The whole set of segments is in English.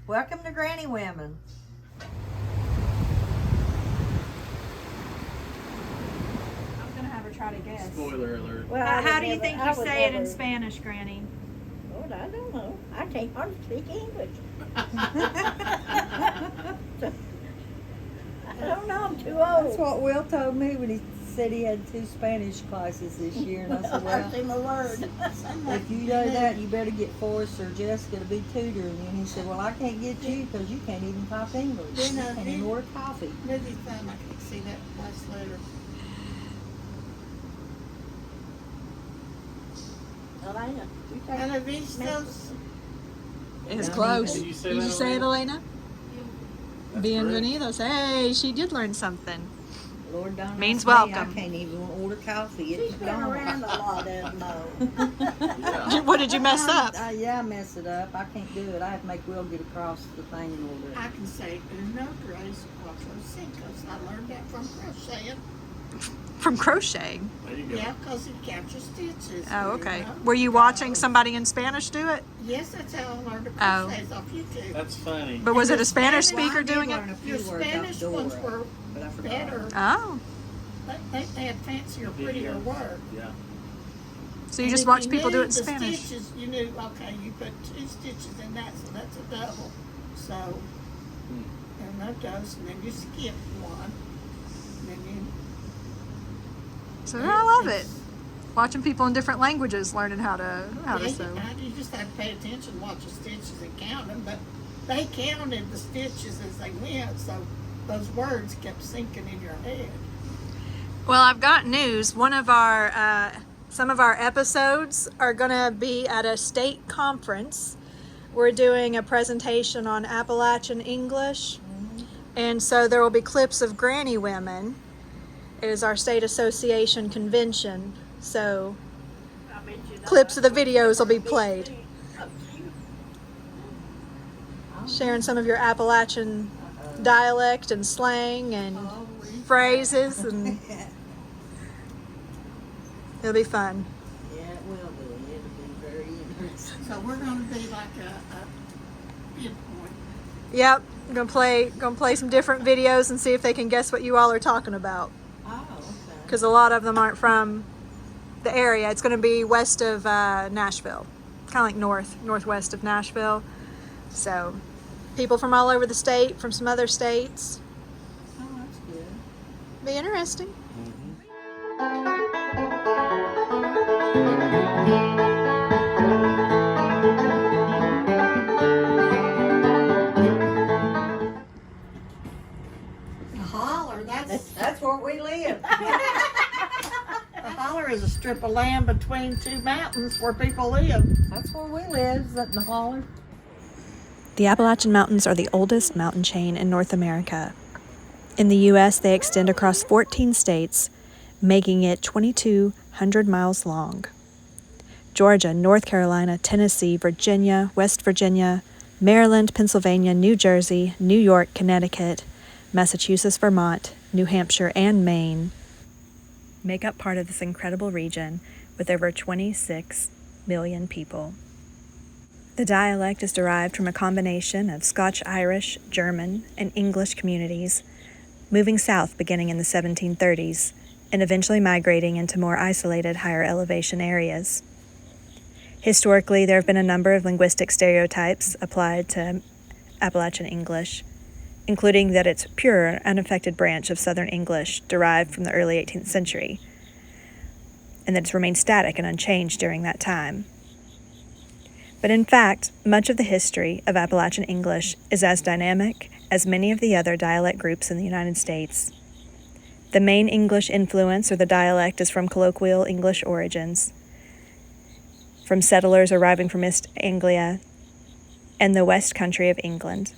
Welcome to Granny Women. I'm gonna have her try to guess. Spoiler alert. Well, How do you think you say it in Spanish? Spanish, Granny? Oh, I don't know. I can't hardly speak English. I don't know. I'm too old. That's what Will told me when he said he had 2 Spanish classes this year, and I said, I well, see my word. if you know that, you better get Forrest or Jessica to be tutoring you. And he said, well, I can't get you because you can't even talk English. Then, You can't even order coffee. Maybe time I can see that last letter. Elena, you take Anavistos. It's No, close. Did you say Did that, you say it, Elena? That's Bienvenidos. Hey, she did learn something. Lord don't Means ask me, welcome. I can't even order coffee. She's It's been gone. around a lot, doesn't know. Yeah. What did you mess up? Yeah, I messed it up. I can't do it. I have to make Will get across the thing and order it. I can say uno, tres, cuatro, cinco. I learned that from crocheting. From crocheting. There you go. Yeah, because it captures stitches. Oh, okay. you know? Were you watching somebody in Spanish do it? Yes, that's how I learned to Oh. crochet off YouTube. That's funny. But was And it a the Spanish Spanish- speaker I did doing it? learn a few Your words off Spanish Dora, ones were but I forgot. better. Oh. They had fancier, prettier Videos. words. Yeah. So you And just if watch you people do knew it in the Spanish? Stitches, you knew, okay, you put 2 stitches in that, so that's a double. So, and that goes, and then you skip one. And then you. So I love it. Watching people in different languages learning how to Yeah, sew. you just have to pay attention, watch the stitches and count them, but they counted the stitches as they went, so those words kept sinking in your head. Well, I've got news. One of our, some of our episodes are going to be at a state conference. We're doing a presentation on Appalachian English. And so there will be clips of Granny Women. It is our state association convention. So clips of the videos will be played. Sharing some of your Appalachian dialect and slang and phrases, and it'll be fun. Yeah, it will be. It'll be very interesting. So we're gonna be like a viewpoint. Yep, gonna play some different videos and see if they can guess what you all are talking about. Oh, okay. Because a lot of them aren't from the area. It's gonna be west of Nashville, kind of like northwest of Nashville. So people from all over the state, from some other states. Oh, that's good. Be interesting. A holler, That's where we live. a holler is a strip of land between 2 mountains where people live. That's where we live, is up in the holler. The Appalachian Mountains are the oldest mountain chain in North America. In the U.S., they extend across 14 states, making it 2,200 miles long. Georgia, North Carolina, Tennessee, Virginia, West Virginia, Maryland, Pennsylvania, New Jersey, New York, Connecticut, Massachusetts, Vermont, New Hampshire, and Maine make up part of this incredible region with over 26 million people. The dialect is derived from a combination of Scotch-Irish, German, and English communities, moving south beginning in the 1730s and eventually migrating into more isolated higher elevation areas. Historically, there have been a number of linguistic stereotypes applied to Appalachian English, including that it's a pure, unaffected branch of Southern English derived from the early 18th century, and that it's remained static and unchanged during that time. But in fact, much of the history of Appalachian English is as dynamic as many of the other dialect groups in the United States. The main English influence or the dialect is from colloquial English origins, from settlers arriving from East Anglia and the West Country of England.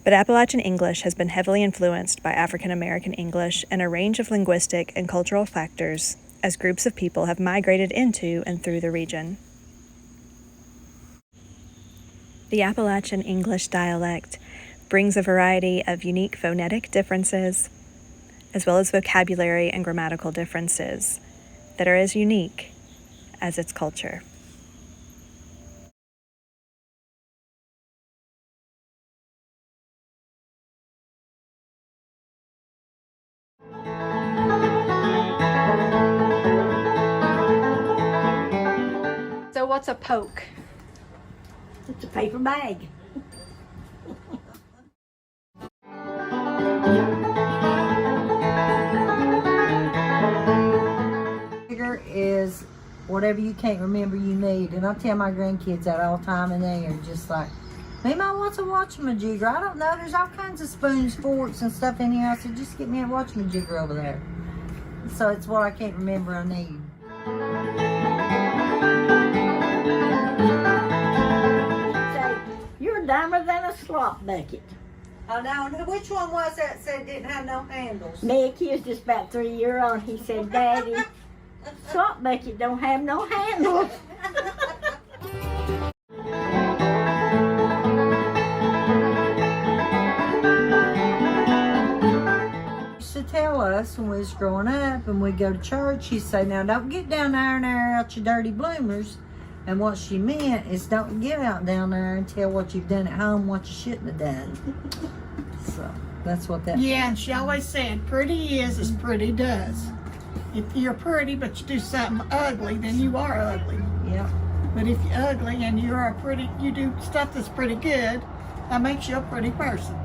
But Appalachian English has been heavily influenced by African American English and a range of linguistic and cultural factors as groups of people have migrated into and through the region. The Appalachian English dialect brings a variety of unique phonetic differences, as well as vocabulary and grammatical differences that are as unique as its culture. So what's a poke? It's a paper bag. Jigger is whatever you can't remember you need. And I tell my grandkids that all the time, and they are just like, Mama, what's a watchamajigger? I don't know. There's all kinds of spoons, forks, and stuff in here. I said, just get me a watchamajigger over there. So it's what I can't remember I need. Say, you're dumber than a slop bucket. Oh, no. Which one was that said didn't have no handles? Mickey is just about 3 years old. He said, Daddy, slop bucket don't have no handles. To tell us when we was growing up and we'd go to church, she'd say, now don't get down there and air out your dirty bloomers. And what she meant is don't get out down there and tell what you've done at home, what you shouldn't have done. So that's what that Yeah, and she always said, pretty is as pretty does. If you're pretty but you do something ugly, then you are ugly. Yep. But if you're ugly and you are pretty, you do stuff that's pretty good, that makes you a pretty person.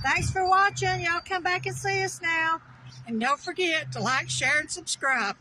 Thanks for watching. Y'all come back and see us now. And don't forget to like, share, and subscribe.